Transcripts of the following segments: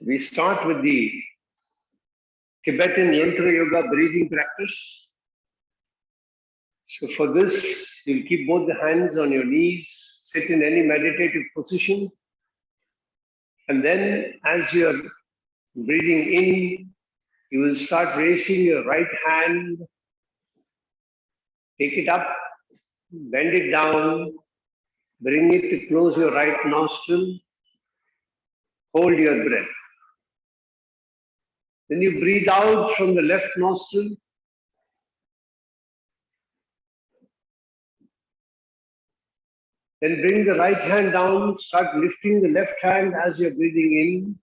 We start with the Tibetan Yantra Yoga breathing practice. So for this, you'll keep both the hands on your knees, sit in any meditative position. And then as you're breathing in, you will start raising your right hand, take it up, bend it down, bring it to close your right nostril, hold your breath. Then you breathe out from the left nostril. Then bring the right hand down, start lifting the left hand as you're breathing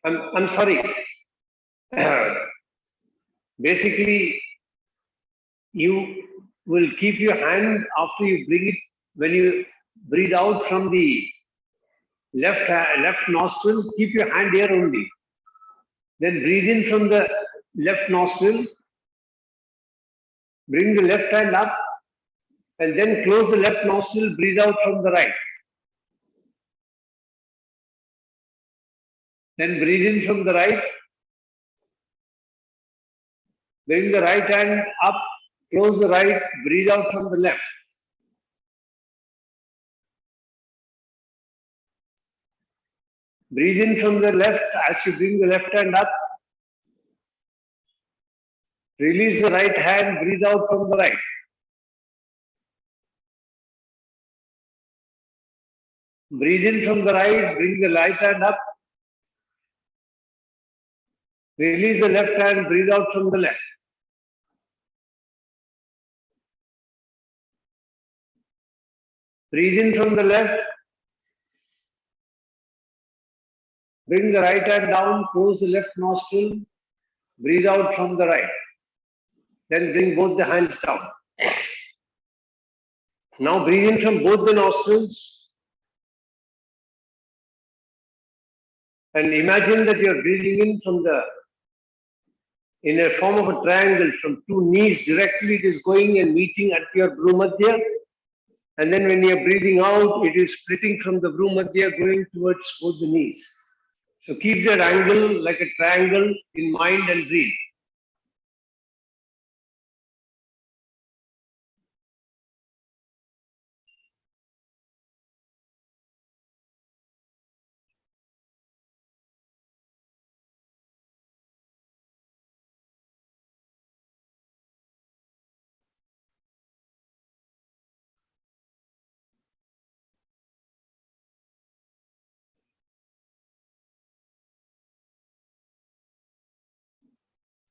in. I'm sorry. Basically, you will keep your hand after you bring it, when you breathe out from the left nostril, keep your hand here only. Then breathe in from the left nostril, bring the left hand up, and then close the left nostril, breathe out from the right. Then breathe in from the right, bring the right hand up, close the right, breathe out from the left. Breathe in from the left as you bring the left hand up. Release the right hand, breathe out from the right. Breathe in from the right, bring the right hand up. Release the left hand, breathe out from the left. Breathe in from the left. Bring the right hand down, close the left nostril, breathe out from the right. Then bring both the hands down. Now breathe in from both the nostrils. And imagine that you are breathing in from in a form of a triangle from two knees directly. It is going and meeting at your Bhumadhya. And then when you are breathing out, it is splitting from the Bhumadhya going towards both the knees. So keep that angle like a triangle in mind and breathe.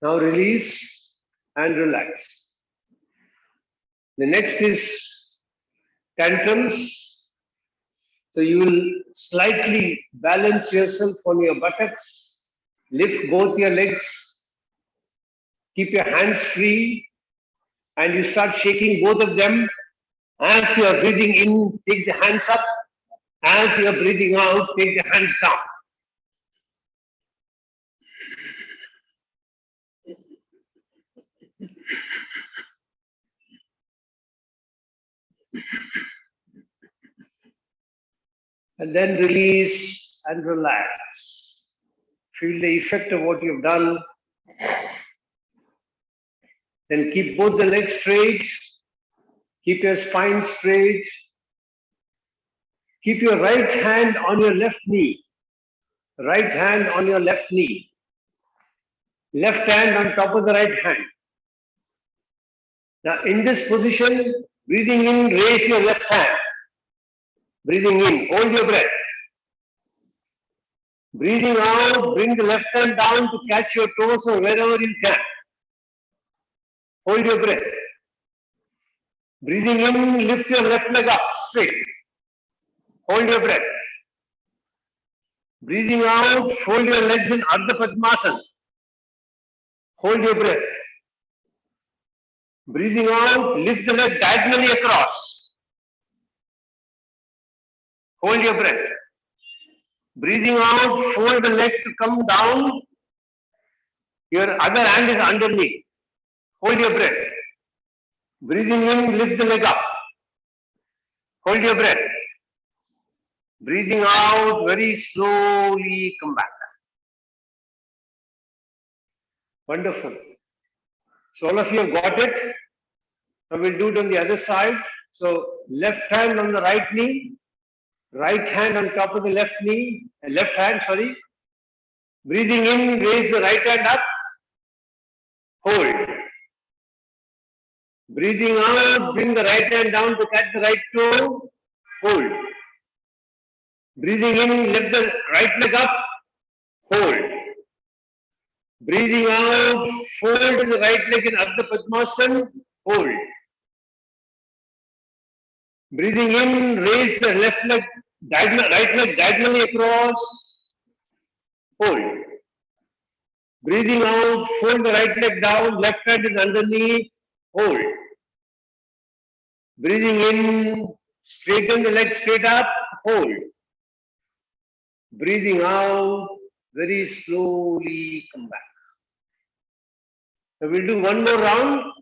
Now release and relax. The next is tantrums. So you will slightly balance yourself on your buttocks, lift both your legs, keep your hands free, and you start shaking both of them. As you are breathing in, take the hands up. As you are breathing out, take the hands down. And then release and relax. Feel the effect of what you've done. Then keep both the legs straight. Keep your spine straight. Keep your right hand on your left knee. Right hand on your left knee. Left hand on top of the right hand. Now in this position, breathing in, raise your left hand. Breathing in, hold your breath. Breathing out, bring the left hand down to catch your toes or wherever you can. Hold your breath. Breathing in, lift your left leg up straight. Hold your breath. Breathing out, fold your legs in Ardha Padmasana. Hold your breath. Breathing out, lift the leg diagonally across. Hold your breath. Breathing out, fold the leg to come down. Your other hand is underneath. Hold your breath. Breathing in, lift the leg up. Hold your breath. Breathing out, very slowly come back. Wonderful. So all of you have got it. Now we'll do it on the other side. So left hand on the right knee, right hand on top of the left knee, left hand, sorry. Breathing in, raise the right hand up, hold. Breathing out, bring the right hand down to catch the right toe, hold. Breathing in, lift the right leg up, hold. Breathing out, fold the right leg in Ardha Padmasana, hold. Breathing in, raise the left leg, right leg diagonally across, hold. Breathing out, fold the right leg down, left hand is underneath, hold. Breathing in, straighten the leg straight up, hold. Breathing out, very slowly come back. So we'll do one more round.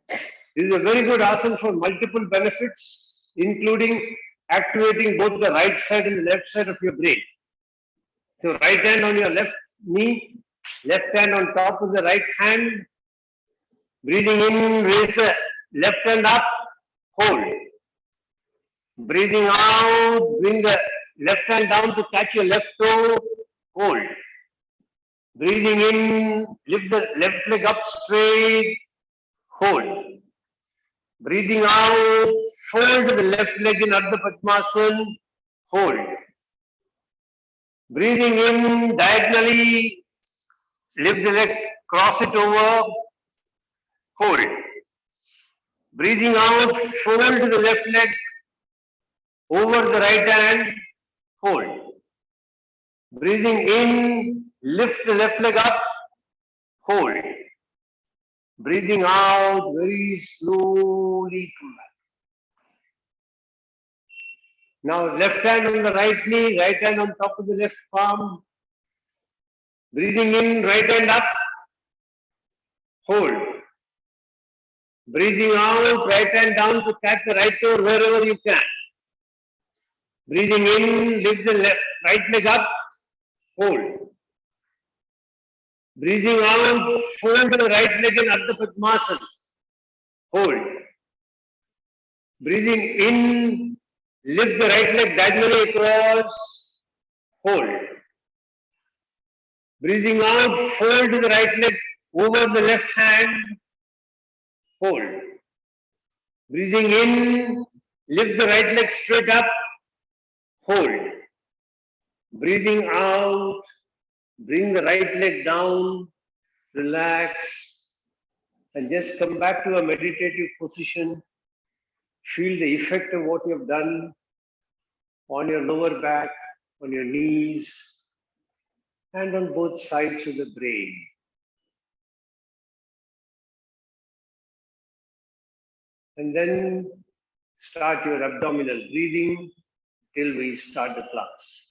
This is a very good asana for multiple benefits, including activating both the right side and the left side of your brain. So right hand on your left knee, left hand on top of the right hand. Breathing in, raise the left hand up, hold. Breathing out, bring the left hand down to catch your left toe, hold. Breathing in, lift the left leg up straight, hold. Breathing out, fold the left leg in Ardha Padmasana, hold. Breathing in, diagonally, lift the leg, cross it over, hold. Breathing out, fold the left leg over the right hand, hold. Breathing in, lift the left leg up, hold. Breathing out, very slowly come back. Now left hand on the right knee, right hand on top of the left palm. Breathing in, right hand up, hold. Breathing out, right hand down to catch the right toe wherever you can. Breathing in, lift the right leg up, hold. Breathing out, fold the right leg in Ardha Padmasana, hold. Breathing in, lift the right leg diagonally across, hold. Breathing out, fold the right leg over the left hand, hold. Breathing in, lift the right leg straight up, hold. Breathing out, bring the right leg down, relax, and just come back to a meditative position. Feel the effect of what you have done on your lower back, on your knees, and on both sides of the brain. And then start your abdominal breathing till we start the class.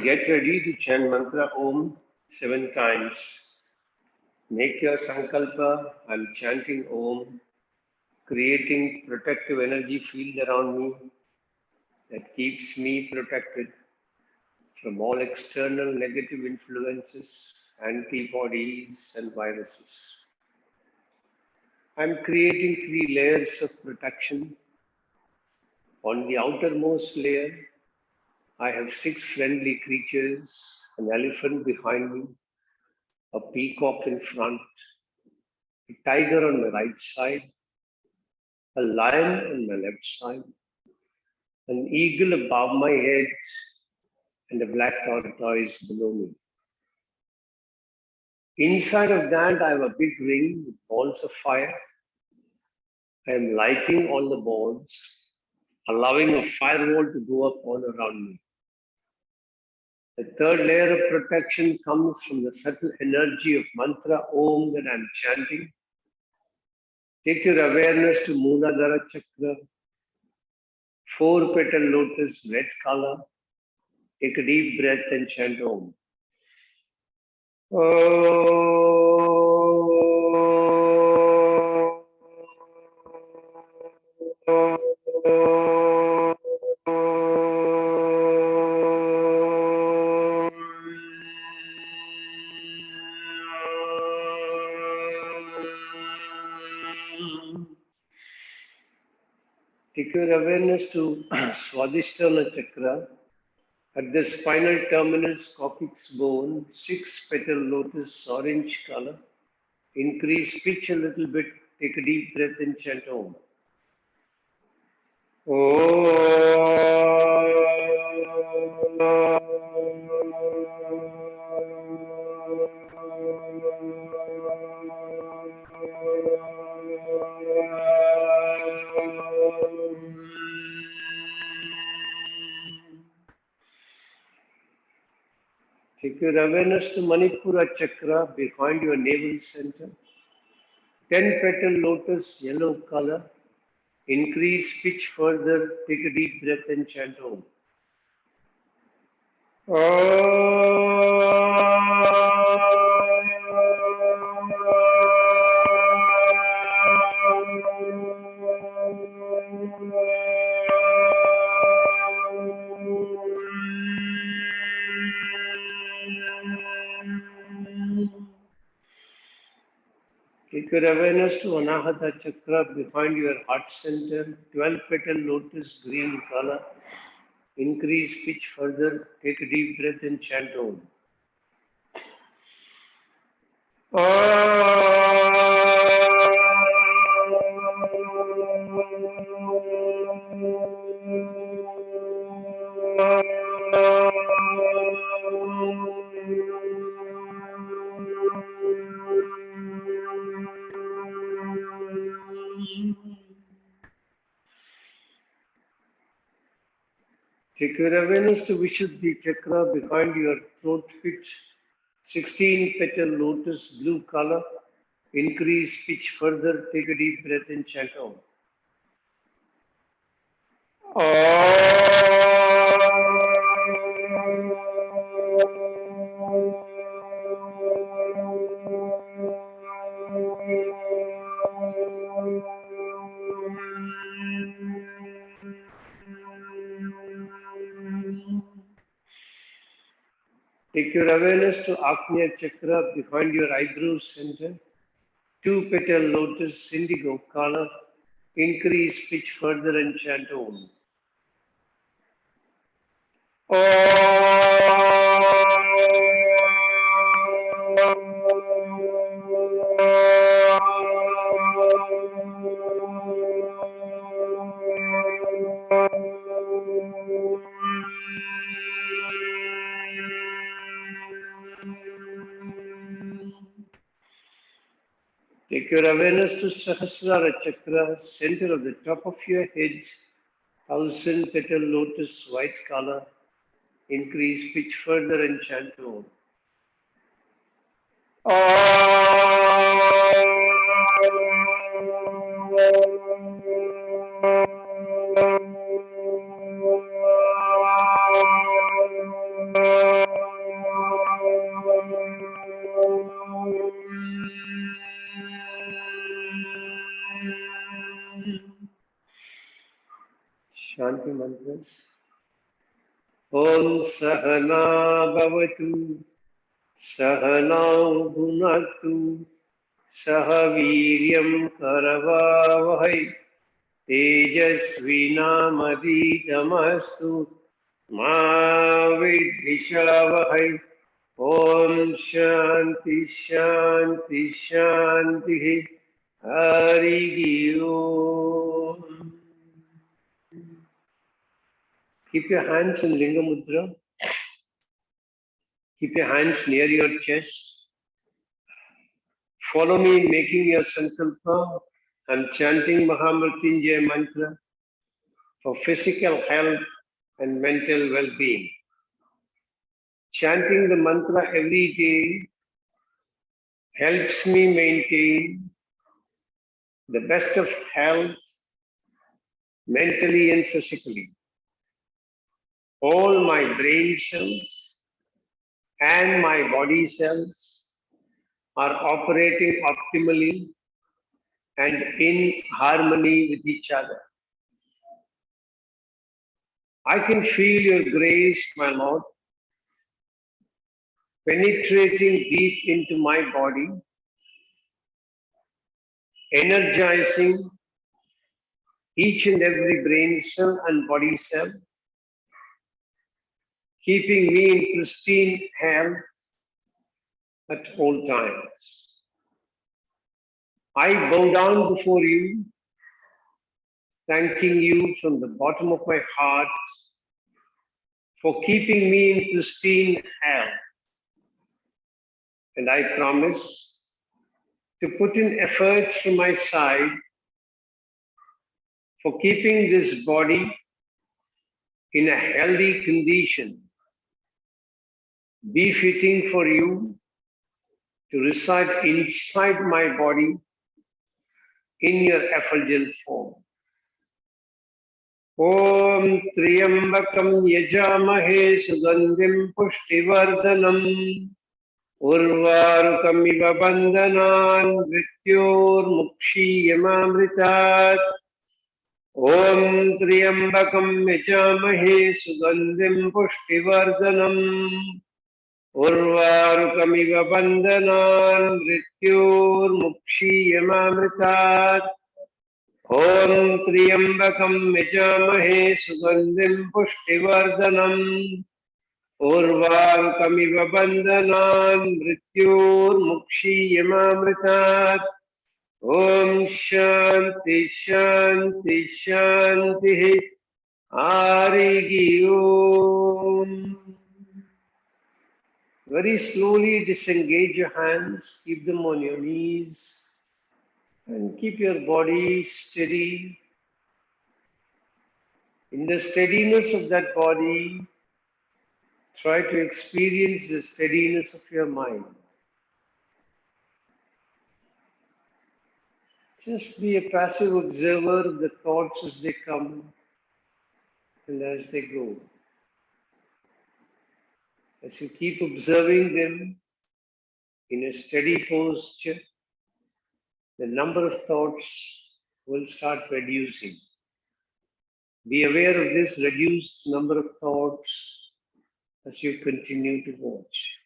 Get ready to chant mantra Om 7 times. Make your sankalpa. I'm chanting Om, creating protective energy field around me that keeps me protected from all external negative influences, antibodies, and viruses. I'm creating 3 layers of protection. On the outermost layer, I have 6 friendly creatures, an elephant behind me, a peacock in front, a tiger on my right side, a lion on my left side, an eagle above my head, and a black tortoise below me. Inside of that, I have a big ring with balls of fire. I am lighting all the balls, allowing a firewall to go up all around me. The 3rd layer of protection comes from the subtle energy of mantra Om that I am chanting. Take your awareness to Mooladhara Chakra, 4 petal lotus, red color. Take a deep breath and chant Om. Take your awareness to Swadhisthana Chakra. At the spinal terminus, coccyx bone, 6 petal lotus, orange color. Increase pitch a little bit. Take a deep breath and chant Om. Take your awareness to Manipura Chakra behind your navel center. 10 petal lotus, yellow color. Increase pitch further. Take a deep breath and chant Om. Take your awareness to Anahata Chakra behind your heart center, 12 petal lotus, green color. Increase pitch further. Take a deep breath and chant Om. Take your awareness to Vishuddhi Chakra behind your throat pitch, 16 petal lotus, blue color. Increase pitch further. Take a deep breath and chant Om. Take your awareness to Agnya Chakra behind your eyebrow center. 2 petal lotus, indigo color. Increase pitch further and chant Om. Take your awareness to Sahasrara Chakra, center of the top of your head, 1000 petal lotus, white color. Increase pitch further and chant Om. Shanti mantras. Om Sahana Bhavatu Sahanau Bhunatu Sahaviryam Karavavahai Tejasvinamavitamastu Ma Vidhishavahai. Om Shanti Shanti Shanti Hari Om. Keep your hands in Linga Mudra. Keep your hands near your chest. Follow me in making your sankalpa. I'm chanting Mahamrityunjaya mantra for physical health and mental well-being. Chanting the mantra every day helps me maintain the best of health mentally and physically. All my brain cells and my body cells are operating optimally and in harmony with each other. I can feel your grace, my Lord, penetrating deep into my body, energizing each and every brain cell and body cell, keeping me in pristine health at all times. I bow down before you, thanking you from the bottom of my heart for keeping me in pristine health. And I promise to put in efforts from my side for keeping this body in a healthy condition, befitting for you to reside inside my body in your effulgent form. Om Triyambakam Yajamahe Sugandhim Pushtivardhanam Urvarukamiva Bandhanan Mrityor Mukshiyamamritat. Om Triyambakam Yajamahe Sugandhim Pushtivardhanam Urvarukamiva Bandhanan Mrityor Mukshiyamamritat. Om Triyambakam Yajamahe Sugandhim Pushtivardhanam Urvarukamiva Bandhanan Mrityor Mukshiyamamritat. Om Shanti Shanti Shanti Hari Om. Very slowly disengage your hands, keep them on your knees, and keep your body steady. In the steadiness of that body, try to experience the steadiness of your mind. Just be a passive observer of the thoughts as they come and as they go. As you keep observing them in a steady posture, the number of thoughts will start reducing. Be aware of this reduced number of thoughts as you continue to watch.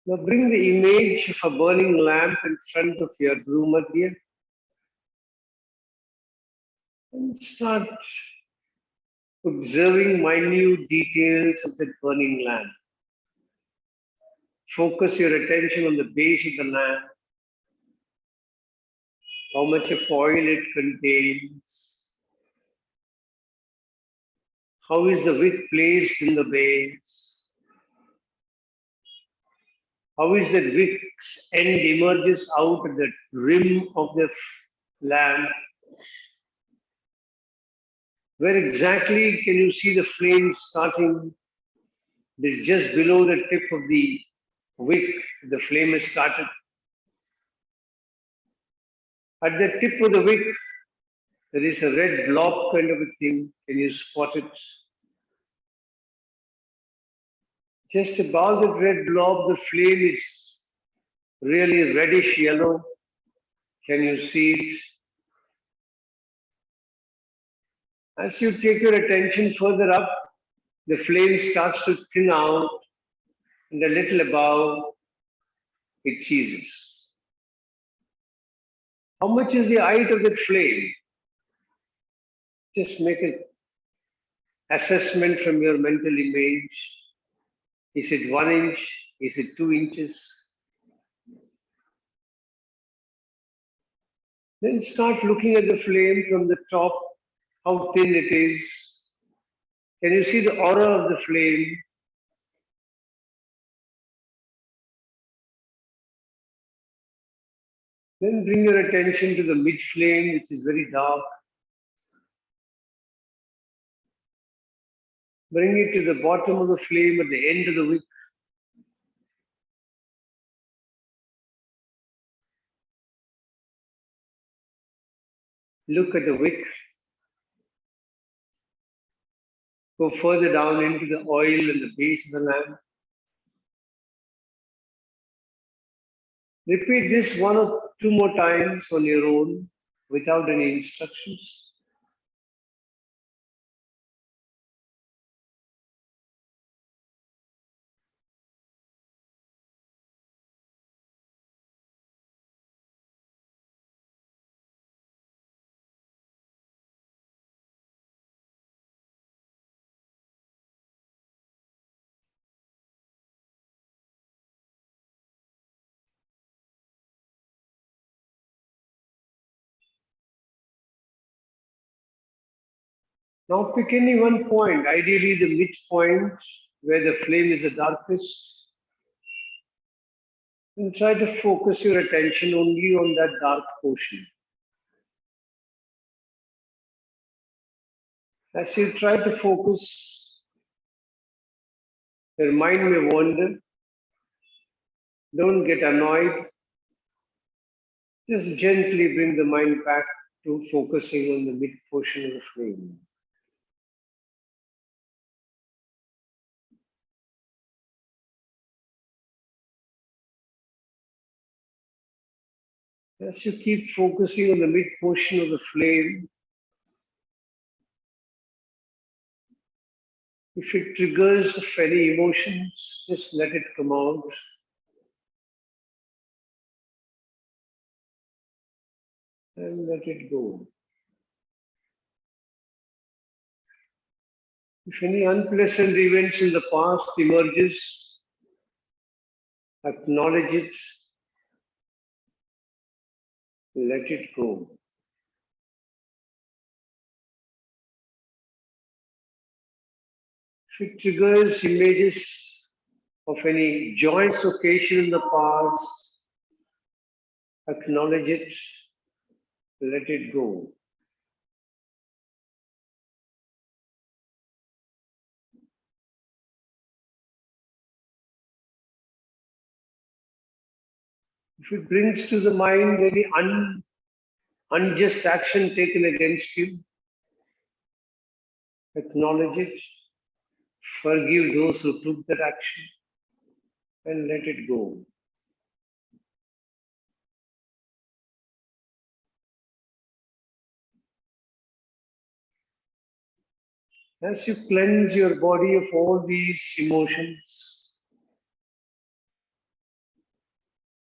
Now bring the image of a burning lamp in front of your Bhumadhya and start observing minute details of that burning lamp. Focus your attention on the base of the lamp, how much of oil it contains, how is the wick placed in the base, How is that wick's end emerges out at the rim of the lamp? Where exactly can you see the flame starting? It is just below the tip of the wick, the flame has started. At the tip of the wick, there is a red blob kind of a thing. Can you spot it? Just above that red blob, the flame is really reddish yellow. Can you see it? As you take your attention further up, the flame starts to thin out, and a little above, it ceases. How much is the height of that flame? Just make an assessment from your mental image. Is it 1 inch? Is it 2 inches? Then start looking at the flame from the top, how thin it is. Can you see the aura of the flame? Then bring your attention to the mid flame, which is very dark. Bring it to the bottom of the flame at the end of the wick. Look at the wick. Go further down into the oil and the base of the lamp. Repeat this 1 or 2 more times on your own without any instructions. Now pick any one point, ideally the midpoint where the flame is the darkest, and try to focus your attention only on that dark portion. As you try to focus, your mind may wander. Don't get annoyed. Just gently bring the mind back to focusing on the mid portion of the flame. As you keep focusing on the mid portion of the flame, if it triggers any emotions, just let it come out. And let it go. If any unpleasant events in the past emerges, acknowledge it, let it go. If it triggers images of any joyous occasion in the past, acknowledge it, let it go. If it brings to the mind any unjust action taken against you, acknowledge it, forgive those who took that action, and let it go. As you cleanse your body of all these emotions,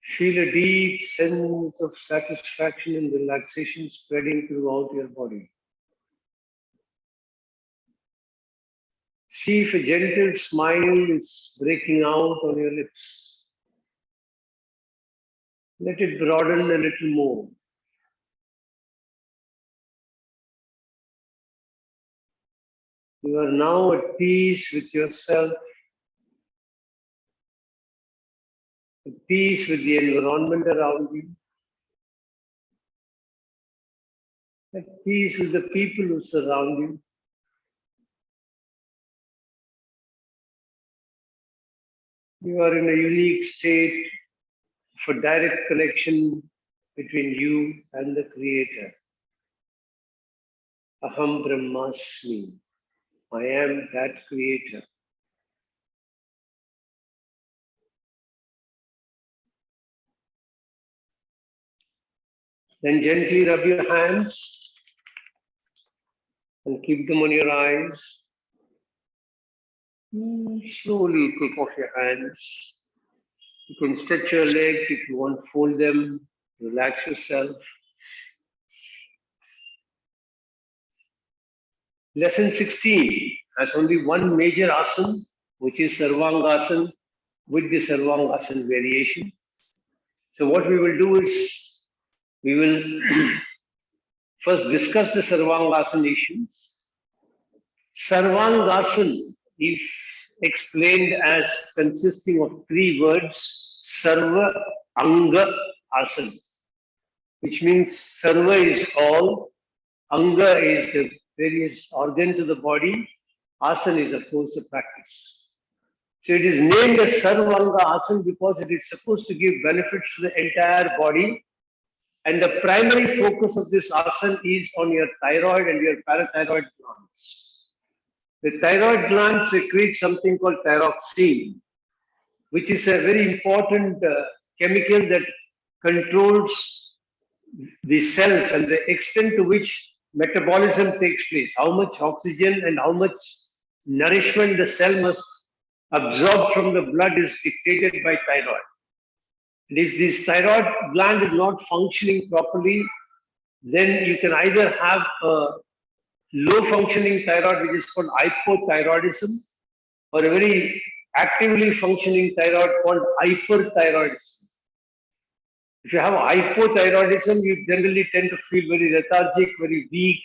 feel a deep sense of satisfaction and relaxation spreading throughout your body. See if a gentle smile is breaking out on your lips. Let it broaden a little more. You are now at peace with yourself, peace with the environment around you, at peace with the people who surround you. You are in a unique state of a direct connection between you and the Creator. Aham Brahmasmi. I am that Creator. Then gently rub your hands and keep them on your eyes. Slowly take off your hands. You can stretch your legs if you want, fold them, relax yourself. Lesson 16 has only one major asana, which is Sarvangasana with the Sarvangasana variation. So what we will do is, we will first discuss the Sarvangasana issues. Sarvangasana is explained as consisting of three words, Sarva Anga Asana, which means Sarva is all, Anga is the various organs of the body, Asana is of course the practice. So it is named as Sarvanga Asana because it is supposed to give benefits to the entire body. And the primary focus of this asana is on your thyroid and your parathyroid glands. The thyroid glands secrete something called thyroxine, which is a very important chemical that controls the cells and the extent to which metabolism takes place, how much oxygen and how much nourishment the cell must absorb from the blood is dictated by thyroid. And if this thyroid gland is not functioning properly, then you can either have a low functioning thyroid, which is called hypothyroidism, or a very actively functioning thyroid called hyperthyroidism. If you have hypothyroidism, you generally tend to feel very lethargic, very weak,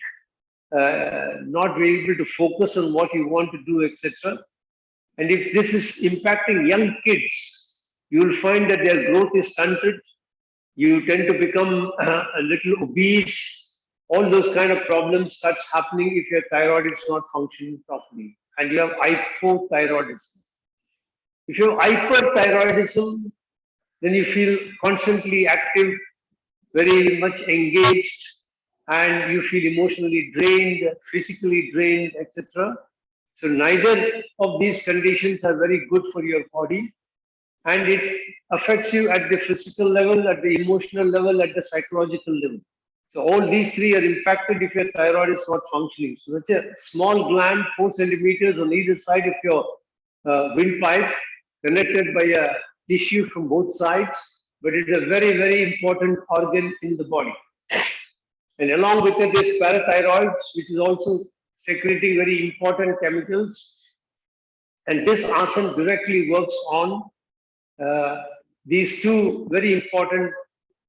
not be able to focus on what you want to do, etc. And if this is impacting young kids, you will find that their growth is stunted. You tend to become a little obese. All those kind of problems starts happening if your thyroid is not functioning properly and you have hypothyroidism. If you have hyperthyroidism, then you feel constantly active, very much engaged, and you feel emotionally drained, physically drained, etc. So neither of these conditions are very good for your body, and it affects you at the physical level, at the emotional level, at the psychological level. So all these three are impacted if your thyroid is not functioning. So that's a small gland, 4 centimeters on either side of your windpipe, connected by a tissue from both sides, but it's a very, very important organ in the body. And along with it is parathyroids, which is also secreting very important chemicals. And this asana directly works on these two very important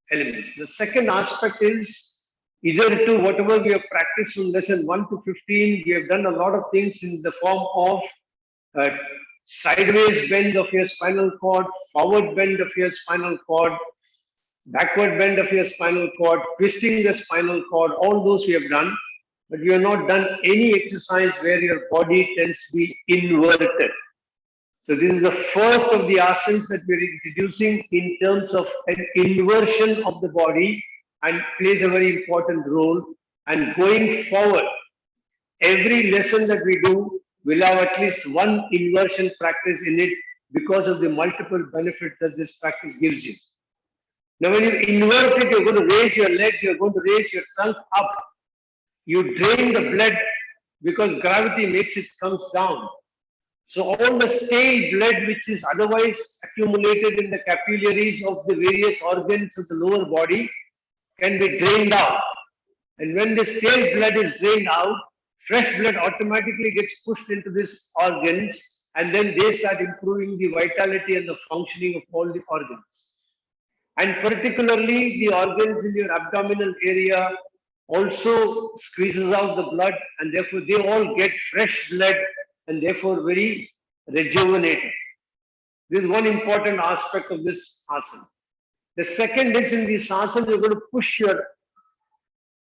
elements. The second aspect is either to whatever we have practiced from lesson 1 to 15, we have done a lot of things in the form of sideways bend of your spinal cord, forward bend of your spinal cord, backward bend of your spinal cord, twisting the spinal cord, all those we have done, but we have not done any exercise where your body tends to be inverted. So this is the first of the asanas that we're introducing in terms of an inversion of the body and plays a very important role. And going forward, every lesson that we do will have at least one inversion practice in it because of the multiple benefits that this practice gives you. Now, when you invert it, you're going to raise your legs, you're going to raise your trunk up. You drain the blood because gravity makes it comes down. So all the stale blood which is otherwise accumulated in the capillaries of the various organs of the lower body can be drained out. And when the stale blood is drained out, fresh blood automatically gets pushed into these organs, and then they start improving the vitality and the functioning of all the organs. And particularly the organs in your abdominal area also squeezes out the blood, and therefore they all get fresh blood and therefore very rejuvenated. This is one important aspect of this asana. The second is in this asana, you're going to push your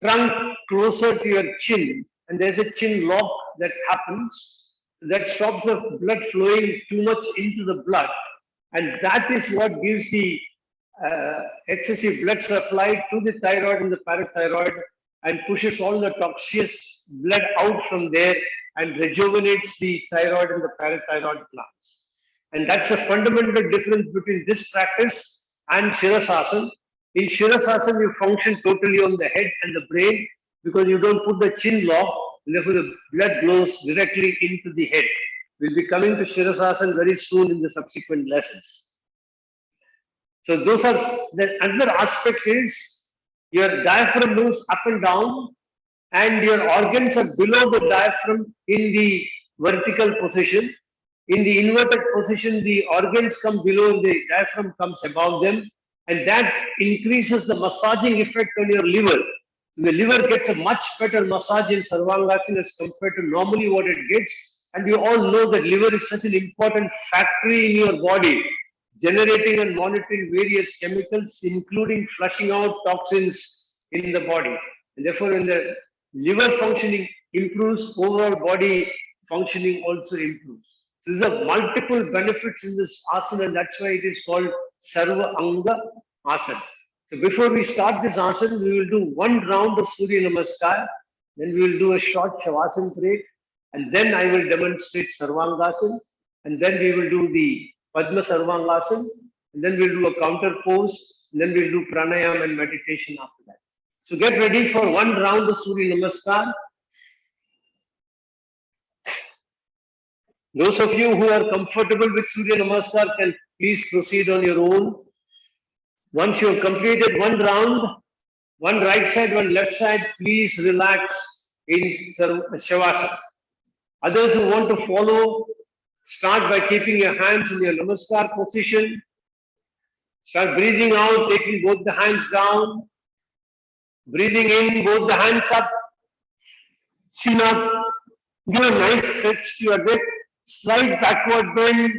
trunk closer to your chin, and there's a chin lock that happens that stops the blood flowing too much into the blood, and that is what gives the excessive blood supply to the thyroid and the parathyroid and pushes all the toxic blood out from there and rejuvenates the thyroid and the parathyroid glands. And that's a fundamental difference between this practice and Shirasasana. In Shirasasana, you function totally on the head and the brain because you don't put the chin lock, and therefore the blood flows directly into the head. We'll be coming to Shirasasana very soon in the subsequent lessons. So those are the another aspect is your diaphragm moves up and down, and your organs are below the diaphragm in the vertical position. In the inverted position, the organs come below, the diaphragm comes above them, and that increases the massaging effect on your liver. The liver gets a much better massage in Sarvangasana as compared to normally what it gets. And you all know that liver is such an important factory in your body, generating and monitoring various chemicals, including flushing out toxins in the body. And therefore, when the liver functioning improves, overall body functioning also improves. So there are multiple benefits in this asana, and that's why it is called Sarva Anga Asana. So before we start this asana, we will do one round of Surya Namaskar, then we will do a short Shavasana break, and then I will demonstrate Sarvangasana, and then we will do the Padma Sarvangasana, and then we'll do a counter pose, and then we'll do pranayama and meditation after that. So get ready for one round of Surya Namaskar. Those of you who are comfortable with Surya Namaskar can please proceed on your own. Once you have completed one round, one right side, one left side, please relax in Shavasana. Others who want to follow, start by keeping your hands in your Namaskar position. Start breathing out, taking both the hands down. Breathing in, both the hands up. Chin up. Give a nice stretch to your neck. Slight backward bend.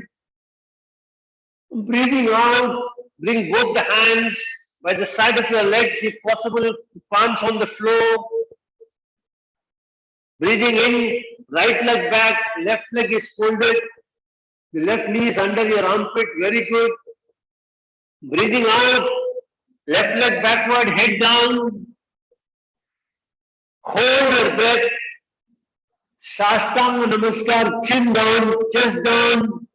Breathing out, bring both the hands by the side of your legs, if possible, palms on the floor. Breathing in, right leg back, left leg is folded. The left knee is under your armpit, very good. Breathing out, left leg backward, head down. Hold your breath. Shashtanga Namaskar, chin down, chest down,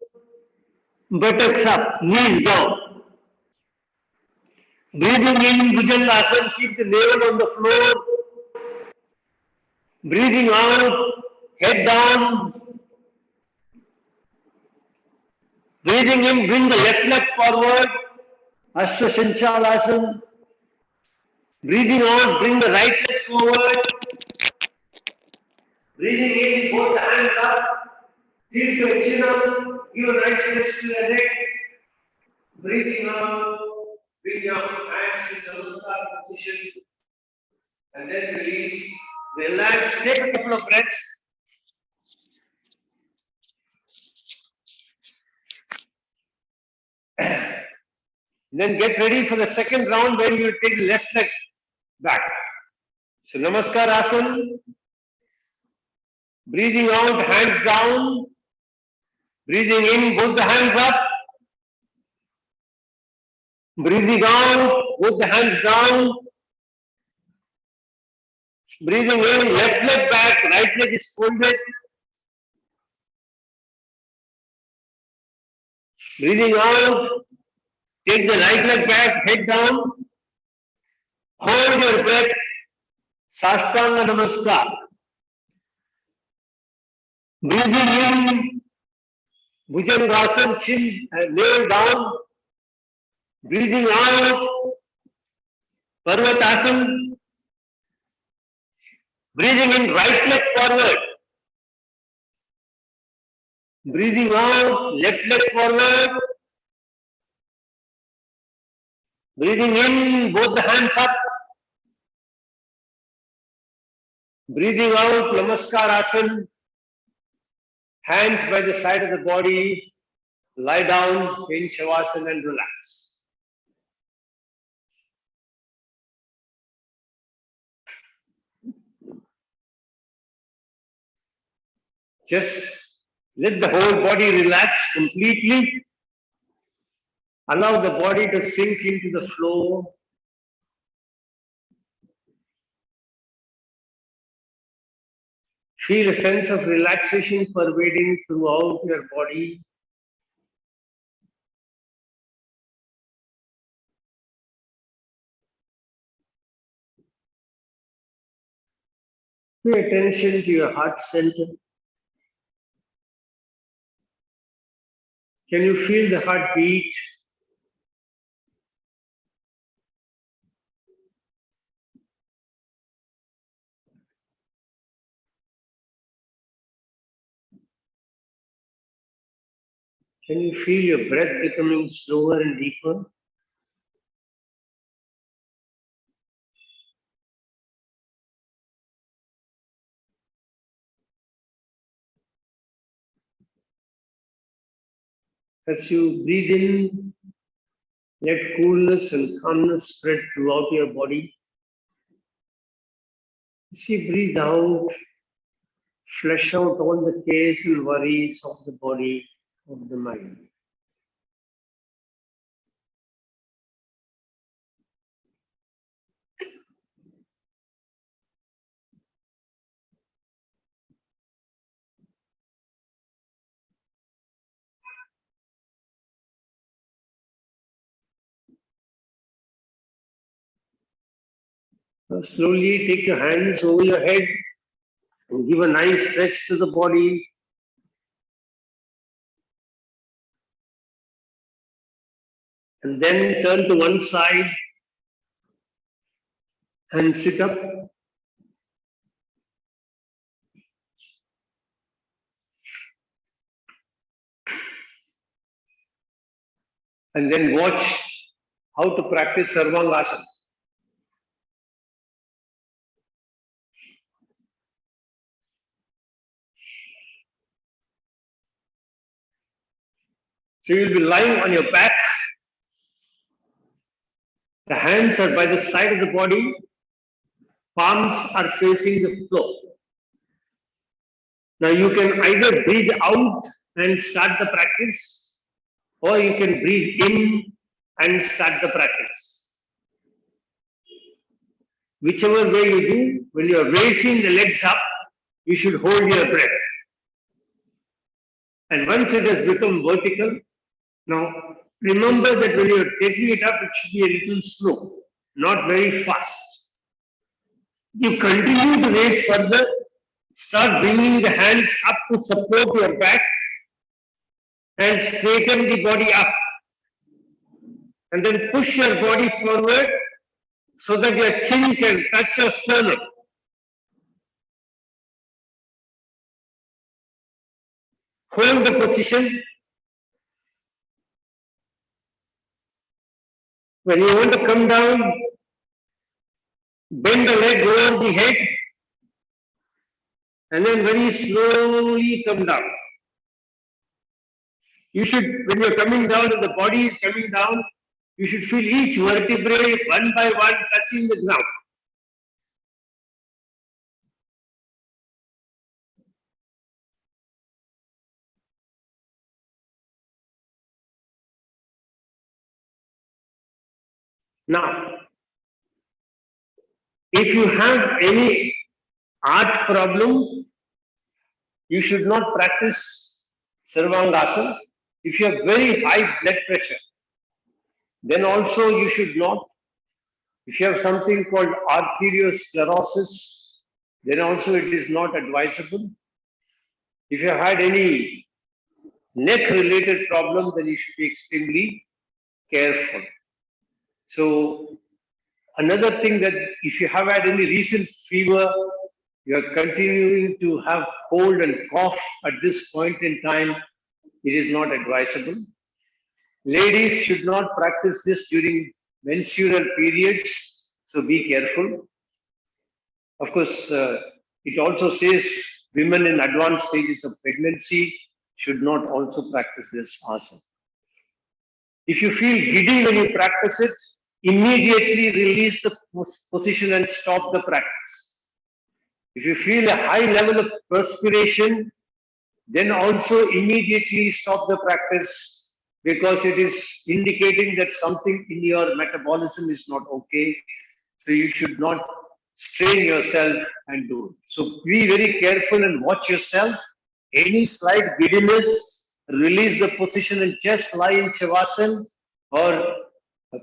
buttocks up, knees down. Breathing in, Bhujangasana, keep the navel on the floor. Breathing out, head down. Breathing in, bring the left leg forward, Ashrae Mudra. Breathing out, bring the right leg forward. Breathing in, both the hands up. Tilt your chin up, give a nice stretch to your neck. Breathing out, bring your hands in Namaskar position. And then release, relax, take a couple of breaths. Then get ready for the second round where you take the left leg back. So Namaskar Asana. Breathing out, hands down. Breathing in, both the hands up. Breathing out, both the hands down. Breathing in, left leg back, right leg is folded. Breathing out, take the right leg back, head down. Hold your breath. Sashtanga Namaskar. Breathing in, Bhujangasana, chin nail down. Breathing out, Parvatasana. Breathing in, right leg forward. Breathing out, left leg forward. Breathing in, both the hands up. Breathing out, Namaskar Asana. Hands by the side of the body. Lie down in Shavasana and relax. Just let the whole body relax completely. Allow the body to sink into the floor. Feel a sense of relaxation pervading throughout your body. Pay attention to your heart center. Can you feel the heartbeat? Can you feel your breath becoming slower and deeper? As you breathe in, let coolness and calmness spread throughout your body. As you breathe out, flush out all the cares and worries of the body, of the mind. Now slowly take your hands over your head and give a nice stretch to the body. And then turn to one side and sit up. And then watch how to practice Sarvangasana. So you'll be lying on your back. The hands are by the side of the body. Palms are facing the floor. Now you can either breathe out and start the practice, or you can breathe in and start the practice. Whichever way you do, when you are raising the legs up, you should hold your breath. And once it has become vertical, now remember that when you are taking it up, it should be a little slow, not very fast. You continue to raise further, start bringing the hands up to support your back and straighten the body up. And then push your body forward so that your chin can touch your sternum. Hold the position. When you want to come down, bend the leg over the head and then very slowly come down. You should, when you're coming down and the body is coming down, you should feel each vertebrae one by one touching the ground. Now, if you have any heart problem, you should not practice Sarvangasana. If you have very high blood pressure, then also you should not. If you have something called arteriosclerosis, then also it is not advisable. If you have had any neck related problem, then you should be extremely careful. So another thing that if you have had any recent fever, you are continuing to have cold and cough at this point in time, it is not advisable. Ladies should not practice this during menstrual periods, so be careful. Of course, it also says women in advanced stages of pregnancy should not also practice this asana. If you feel giddy when you practice it, immediately release the position and stop the practice. If you feel a high level of perspiration, then also immediately stop the practice because it is indicating that something in your metabolism is not okay. So you should not strain yourself and do it. So be very careful and watch yourself. Any slight giddiness, release the position and just lie in Shavasana or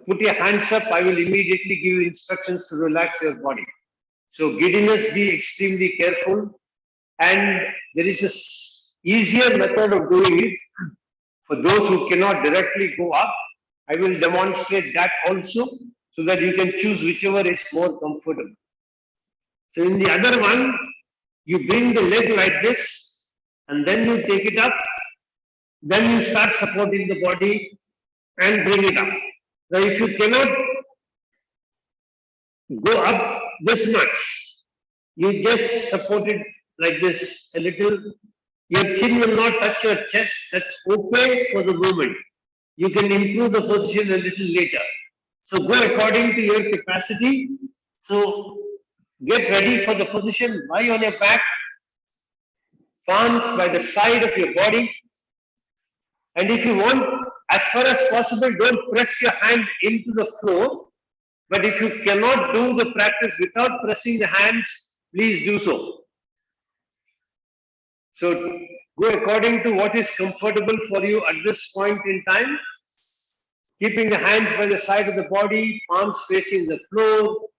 put your hands up. I will immediately give you instructions to relax your body. So giddiness, be extremely careful. And there is a easier method of doing it for those who cannot directly go up. I will demonstrate that also so that you can choose whichever is more comfortable. So in the other one, you bring the leg like this and then you take it up. Then you start supporting the body and bring it up. Now if you cannot go up this much, you just support it like this a little. Your chin will not touch your chest. That's okay for the moment. You can improve the position a little later. So go according to your capacity. So get ready for the position. Lie on your back, palms by the side of your body. And if you want, as far as possible, don't press your hand into the floor. But if you cannot do the practice without pressing the hands, please do so. So go according to what is comfortable for you at this point in time. Keeping the hands by the side of the body, palms facing the floor.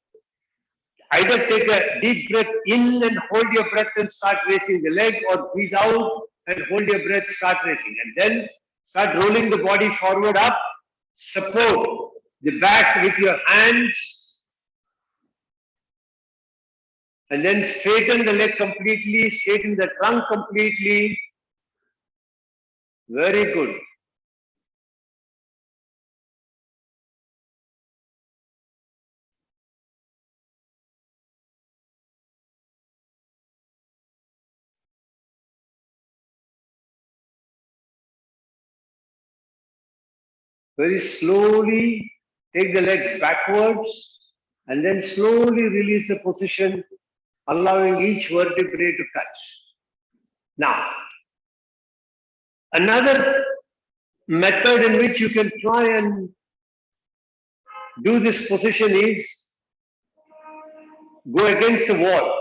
Either take a deep breath in and hold your breath and start raising the leg, or breathe out and hold your breath, start raising. And then start rolling the body forward up. Support the back with your hands. And then straighten the leg completely, straighten the trunk completely. Very good. Very slowly take the legs backwards and then slowly release the position, allowing each vertebrae to touch. Now, another method in which you can try and do this position is go against the wall.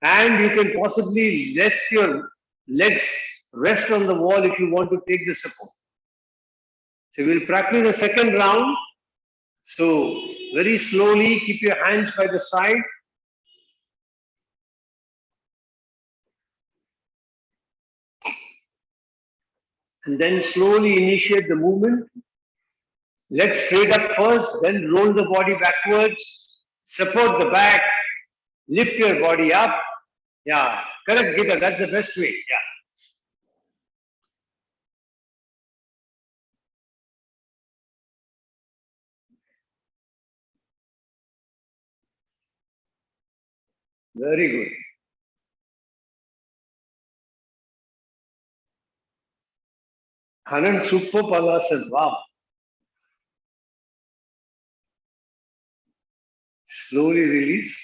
And you can possibly rest your legs rest on the wall if you want to take the support. So we'll practice the second round. So very slowly keep your hands by the side. And then slowly initiate the movement. Legs straight up first, then roll the body backwards. Support the back. Lift your body up. Yeah, correct, Gita. That's the best way. Yeah. Very good. Hanan super palasana. Wow. Slowly release.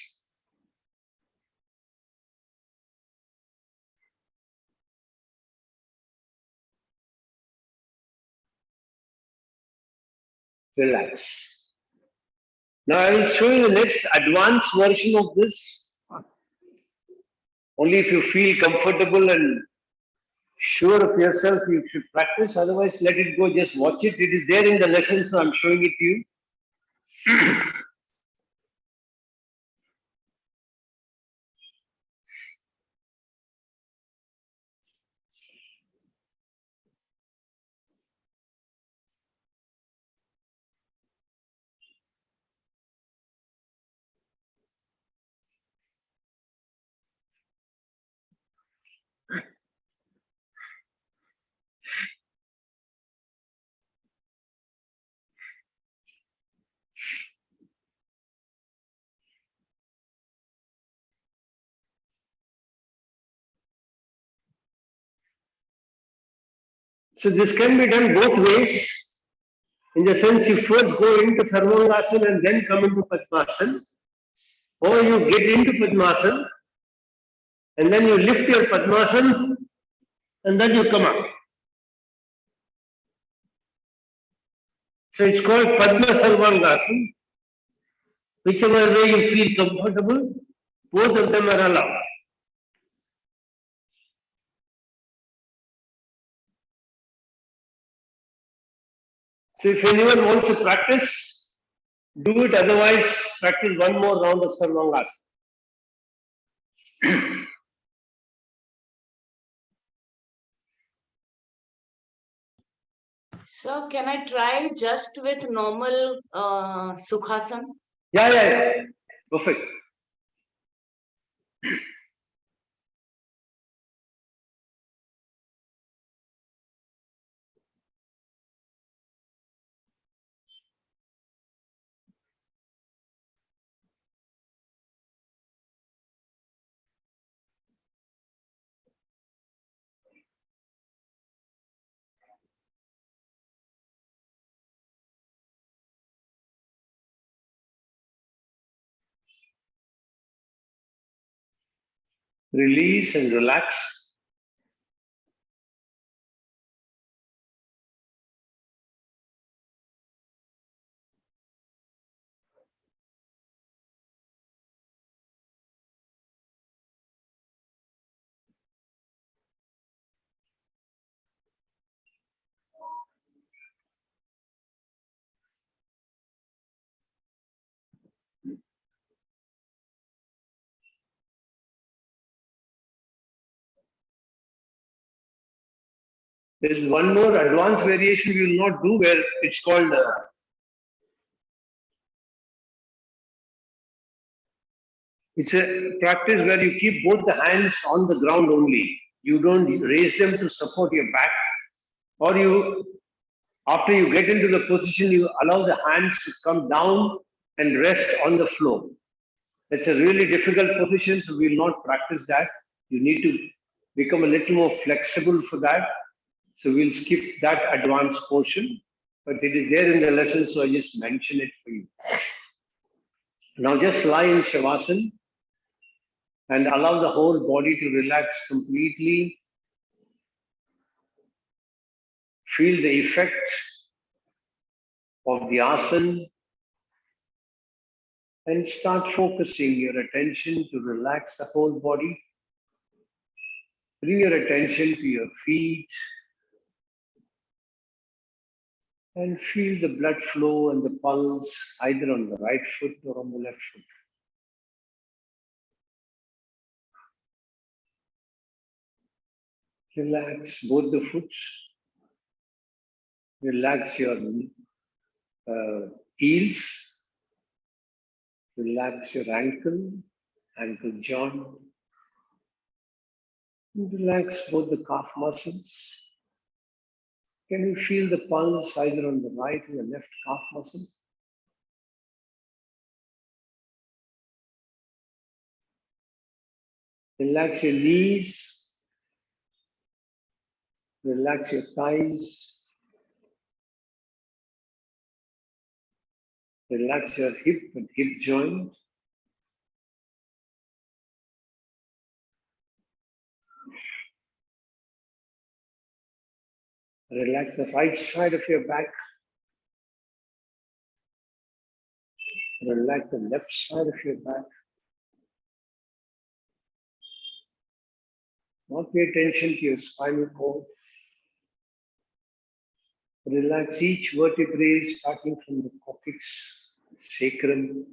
Relax. Now I will show you the next advanced version of this. Only if you feel comfortable and sure of yourself, you should practice. Otherwise, let it go. Just watch it. It is there in the lesson, so I'm showing it to you. So this can be done both ways. In the sense you first go into Sarvangasana and then come into Padmasana, or you get into Padmasana and then you lift your Padmasana and then you come up. So it's called Padma Sarvangasana. Whichever way you feel comfortable, both of them are allowed. So if anyone wants to practice, do it. Otherwise, practice one more round of Sarvangasana. So can I try just with normal Sukhasana? Yeah. Perfect. Release and relax. There is one more advanced variation we will not do where it's called it's a practice where you keep both the hands on the ground only. You don't raise them to support your back, or you, after you get into the position, you allow the hands to come down and rest on the floor. That's a really difficult position, so we will not practice that. You need to become a little more flexible for that. So we'll skip that advanced portion, but it is there in the lesson, so I just mention it for you. Now just lie in Shavasana and allow the whole body to relax completely. Feel the effect of the asana and start focusing your attention to relax the whole body. Bring your attention to your feet and feel the blood flow and the pulse either on the right foot or on the left foot. Relax both the foot. Relax your heels. Relax your ankle joint. Relax both the calf muscles. Can you feel the pulse either on the right or the left calf muscle? Relax your knees. Relax your thighs. Relax your hip and hip joint. Relax the right side of your back. Relax the left side of your back. Now pay attention to your spinal cord. Relax each vertebrae starting from the coccyx, sacrum,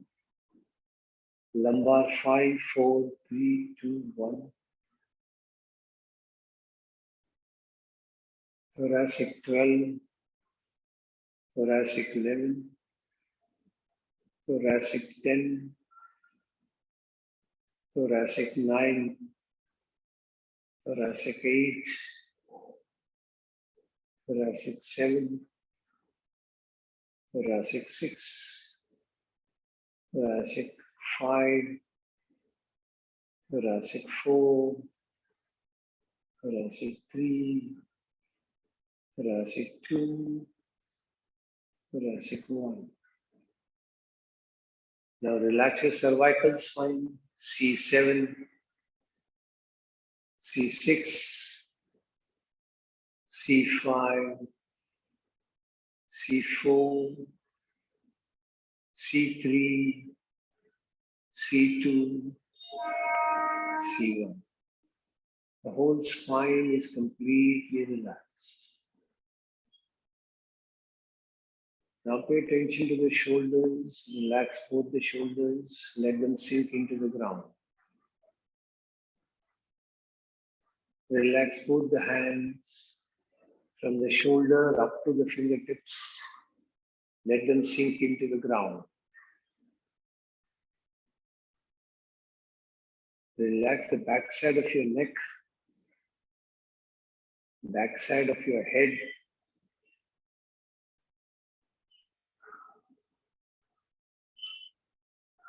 lumbar 5, 4, 3, 2, 1. Thoracic 12, thoracic 11, thoracic 10, thoracic 9, thoracic 8, thoracic 7, thoracic 6, thoracic 5, thoracic 4, thoracic 3, thoracic 2, thoracic 1. Now relax your cervical spine, C7, C6, C5, C4, C3, C2, C1. The whole spine is completely relaxed. Now pay attention to the shoulders. Relax both the shoulders. Let them sink into the ground. Relax both the hands from the shoulder up to the fingertips. Let them sink into the ground. Relax the backside of your neck, backside of your head.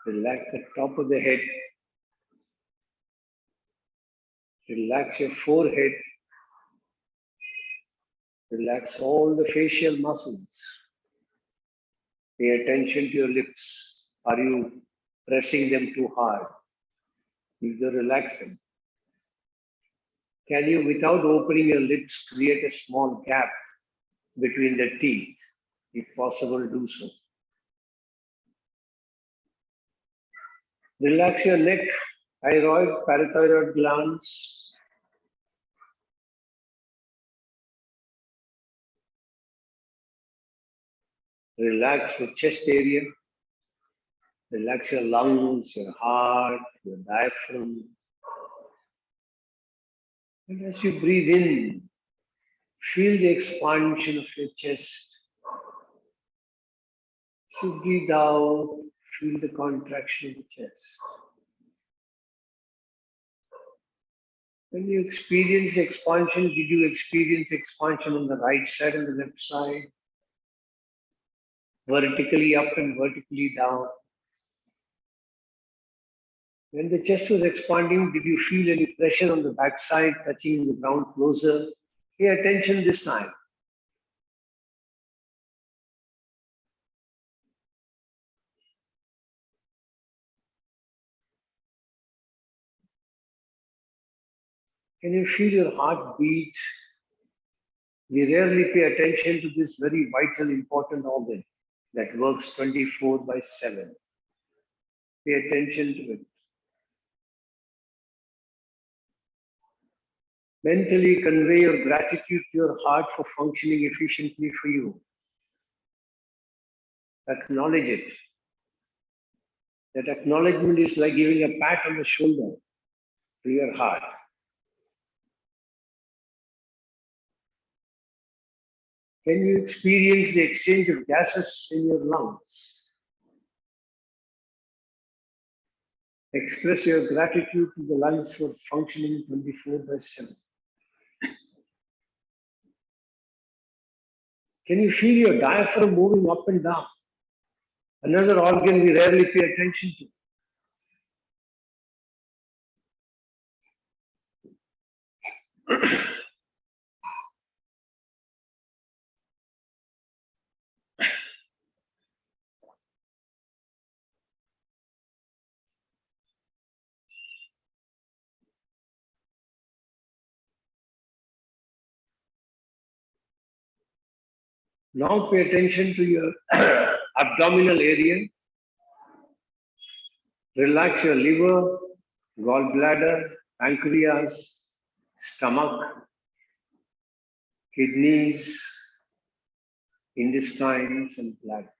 Relax the top of the head. Relax your forehead. Relax all the facial muscles. Pay attention to your lips. Are you pressing them too hard? Either relax them. Can you, without opening your lips, create a small gap between the teeth? If possible, do so. Relax your neck, thyroid, parathyroid glands. Relax the chest area. Relax your lungs, your heart, your diaphragm. And as you breathe in, feel the expansion of your chest. As you breathe out, feel the contraction of the chest. When you experience expansion, did you experience expansion on the right side and the left side? Vertically up and vertically down? When the chest was expanding, did you feel any pressure on the backside, touching the ground closer? Pay attention this time. Can you feel your heart beat? We rarely pay attention to this very vital, important organ that works 24/7. Pay attention to it. Mentally convey your gratitude to your heart for functioning efficiently for you. Acknowledge it. That acknowledgement is like giving a pat on the shoulder to your heart. Can you experience the exchange of gases in your lungs? Express your gratitude to the lungs for functioning 24/7. Can you feel your diaphragm moving up and down? Another organ we rarely pay attention to. Now pay attention to your abdominal area. Relax your liver, gallbladder, pancreas, stomach, kidneys, intestines, and bladder.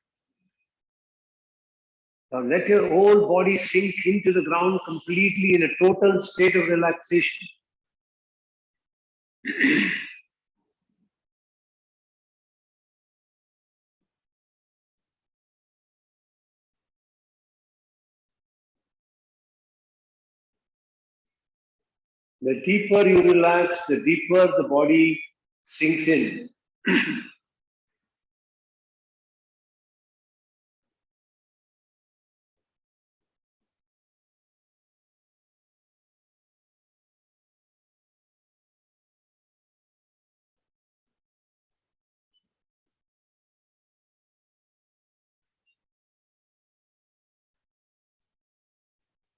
Now let your whole body sink into the ground completely in a total state of relaxation. The deeper you relax, the deeper the body sinks in.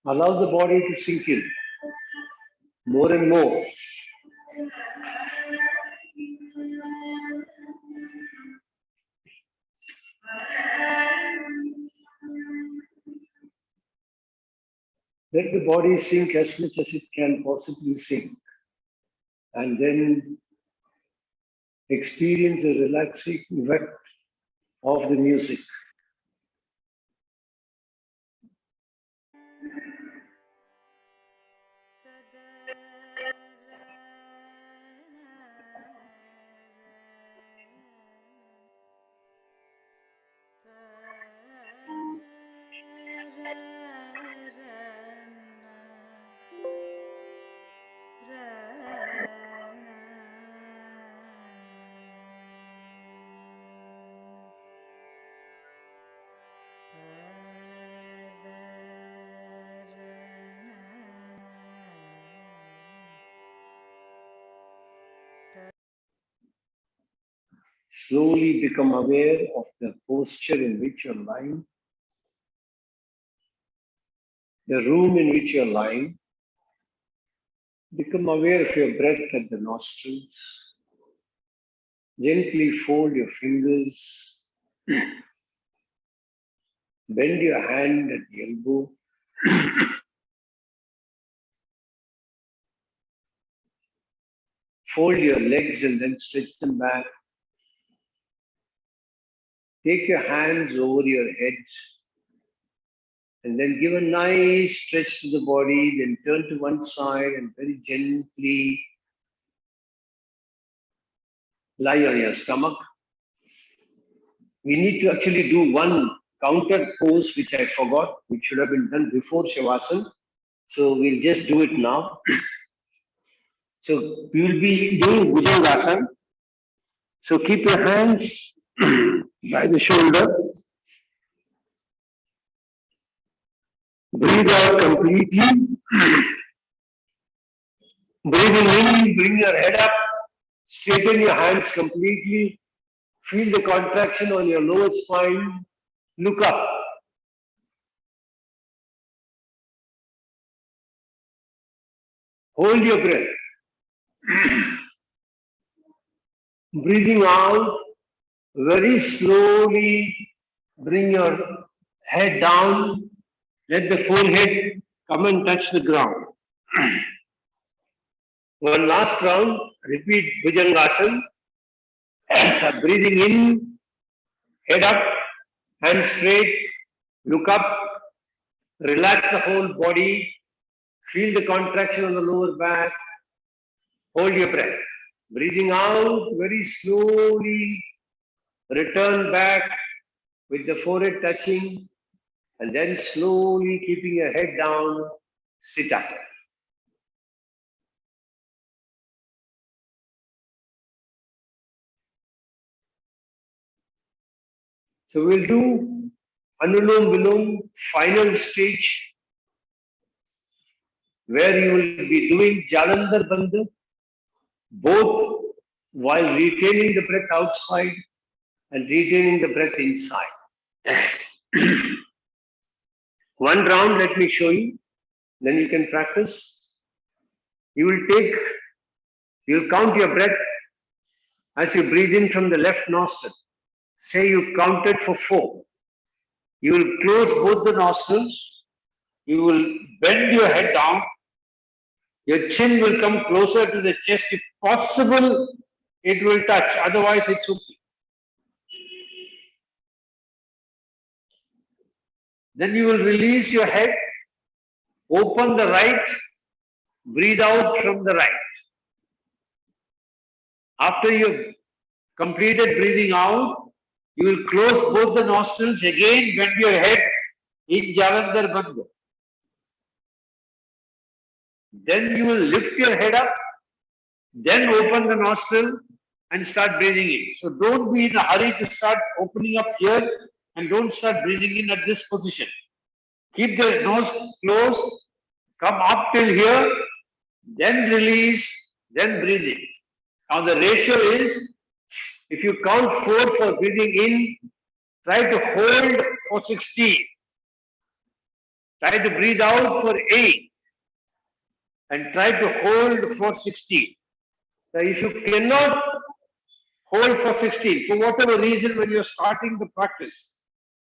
Allow the body to sink in more and more. Let the body sink as much as it can possibly sink. And then experience the relaxing effect of the music. Slowly become aware of the posture in which you're lying, the room in which you're lying. Become aware of your breath at the nostrils. Gently fold your fingers. Bend your hand at the elbow. Fold your legs and then stretch them back. Take your hands over your head and then give a nice stretch to the body. Then turn to one side and very gently lie on your stomach. We need to actually do one counter pose which I forgot, which should have been done before Shavasana. So we'll just do it now. So we will be doing Bhujangasana. So keep your hands by the shoulder. Breathe out completely. Breathing in, bring your head up. Straighten your hands completely. Feel the contraction on your lower spine. Look up. Hold your breath. Breathing out, very slowly bring your head down. Let the forehead come and touch the ground. One last round. Repeat Bhujangasana. Breathing in, head up, hands straight, look up, relax the whole body, feel the contraction on the lower back, hold your breath. Breathing out very slowly, return back with the forehead touching, and then slowly keeping your head down, sit up. So we'll do Anulom Vilom final stage, where you will be doing Jalandhar Bandha, both while retaining the breath outside and retaining the breath inside. One round, let me show you, then you can practice. You'll count your breath as you breathe in from the left nostril. Say you counted for 4. You will close both the nostrils. You will bend your head down. Your chin will come closer to the chest. If possible, it will touch. Otherwise, it's okay. Then you will release your head. Open the right. Breathe out from the right. After you've completed breathing out, you will close both the nostrils. Again, bend your head in Jalandhar Bandha. Then you will lift your head up, then open the nostril and start breathing in. So don't be in a hurry to start opening up here and don't start breathing in at this position. Keep the nose closed, come up till here, then release, then breathe in. Now the ratio is, if you count 4 for breathing in, try to hold for 16. Try to breathe out for 8 and try to hold for 16. Now, if you cannot hold for 16, for whatever reason, when you're starting the practice,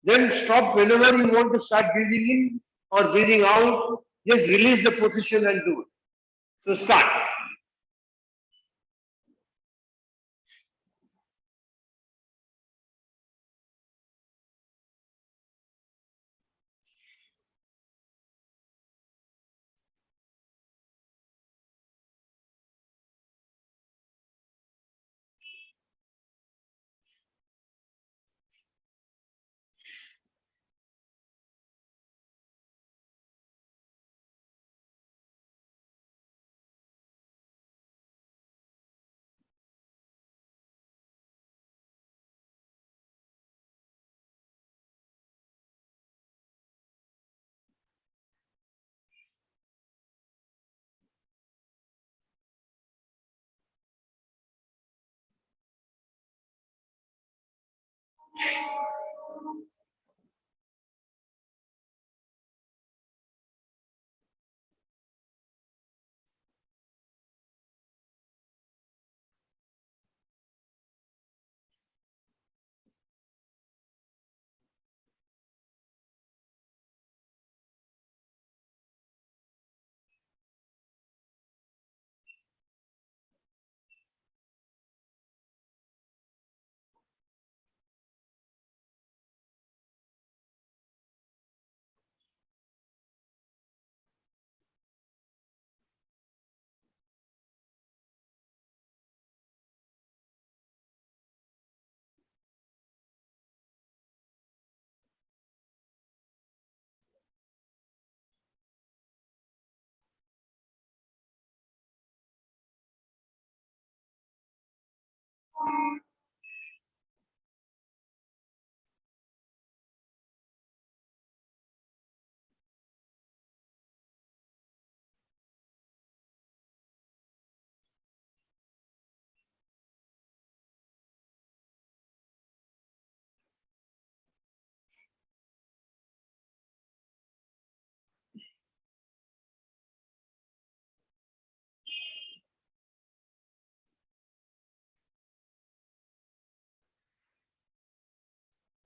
then stop whenever you want to start breathing in or breathing out. Just release the position and do it. So start.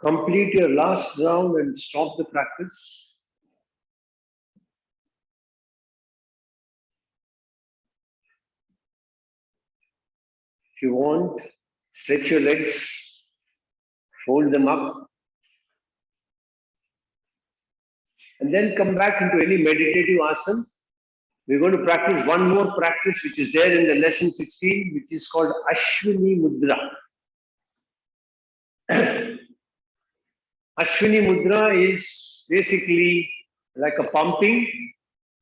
Complete your last round and stop the practice. If you want, stretch your legs, fold them up, and then come back into any meditative asana. We're going to practice one more practice which is there in the lesson 16, which is called Ashwini Mudra. Ashwini Mudra is basically like a pumping.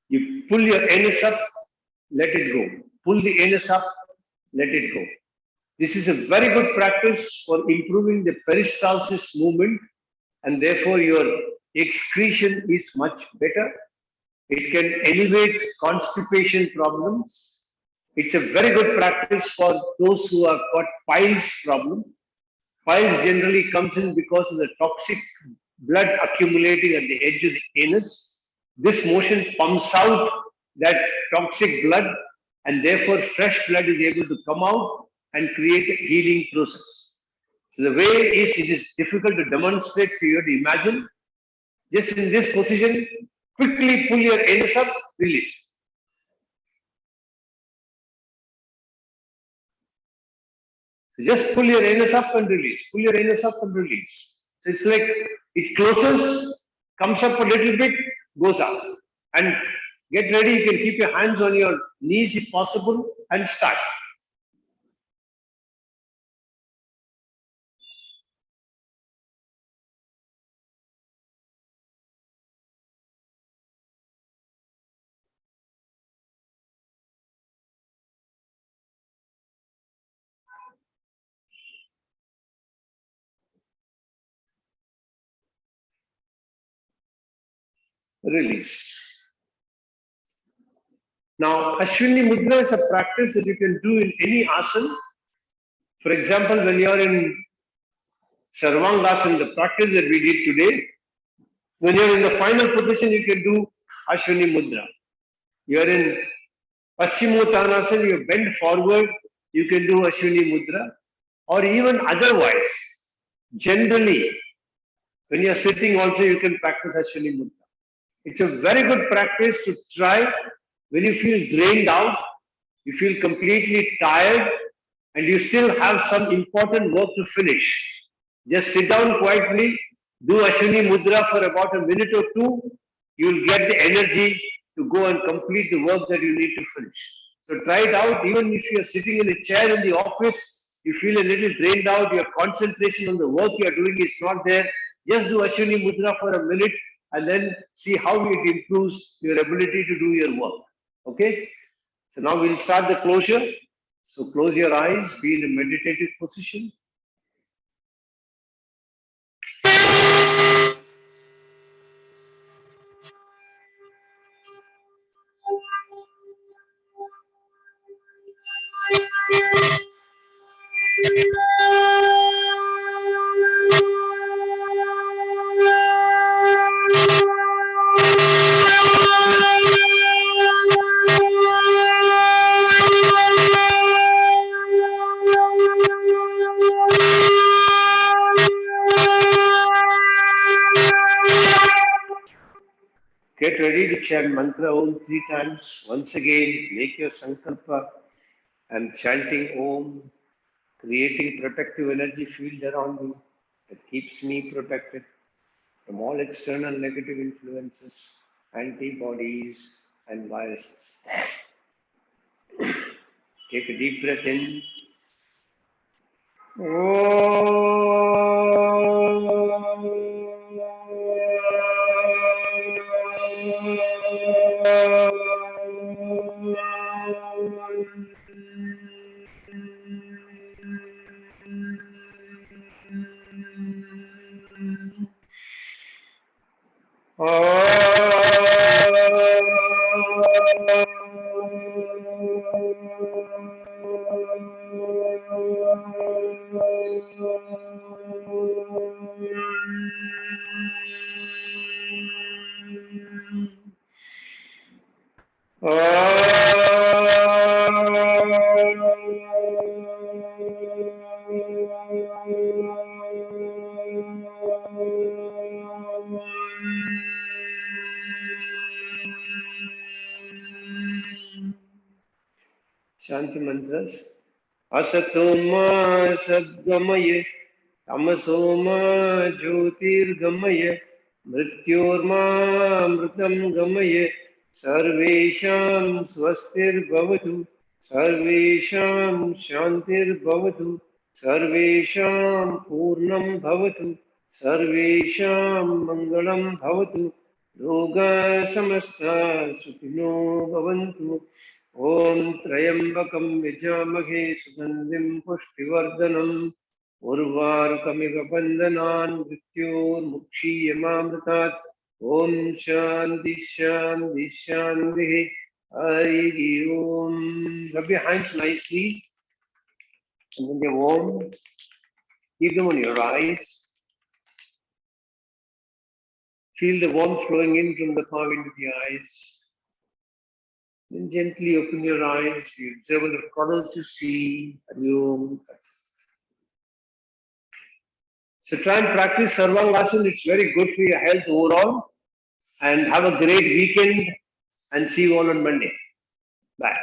You pull your anus up, let it go. Pull the anus up, let it go. This is a very good practice for improving the peristalsis movement, and therefore your excretion is much better. It can elevate constipation problems. It's a very good practice for those who have got piles problem. Piles generally comes in because of the toxic blood accumulating at the edge of the anus. This motion pumps out that toxic blood, and therefore fresh blood is able to come out and create a healing process. So the way is, it is difficult to demonstrate for you to imagine. Just in this position, quickly pull your anus up, release. So just pull your anus up and release. Pull your anus up and release. So it's like it closes, comes up a little bit, goes up. And get ready. You can keep your hands on your knees if possible and start. Release. Now, Ashwini Mudra is a practice that you can do in any asana. For example, when you are in Sarvangasana, the practice that we did today, When you're in the final position, you can do Ashwini Mudra. You're in Paschimottanasana, you bend forward, you can do Ashwini Mudra. Or even otherwise, generally, when you're sitting also, you can practice Ashwini Mudra. It's a very good practice to try when you feel drained out, you feel completely tired, and you still have some important work to finish. Just sit down quietly, do Ashwini Mudra for about a minute or two. You'll get the energy to go and complete the work that you need to finish. So try it out. Even if you're sitting in a chair in the office, you feel a little drained out, your concentration on the work you're doing is not there. Just do Ashwini Mudra for a minute and then see how it improves your ability to do your work. Okay? So now we'll start the closure. So close your eyes, be in a meditative position. Get ready to chant mantra Om 3 times. Once again, make your sankalpa and chanting Om, creating protective energy field around you that keeps me protected from all external negative influences, antibodies, and viruses. Take a deep breath in. Shanti mantras. Asatoma sadgamaye, tamasoma jyotirgamaye, mrityorma mritam gamaye, sarvesham swastir bhavatu, sarvesham shantir bhavatu, sarvesham purnam bhavatu, sarvesham mangalam bhavatu, loka samasta sukhino bhavantu. Om Trayambakam Vijamahe Sugandhim Pushtivardanam Urvarukamiva Bandhanan Mrityor Mukshiyamamritat Om Shanti Shanti Shanti Hari Om. Rub your hands nicely and then they're warm. Keep them on your eyes. Feel the warmth flowing in from the palm into the eyes. Then gently open your eyes, you observe the colors you see, Hariom. So try and practice Sarvangasana, it's very good for your health overall. And have a great weekend and see you all on Monday. Bye.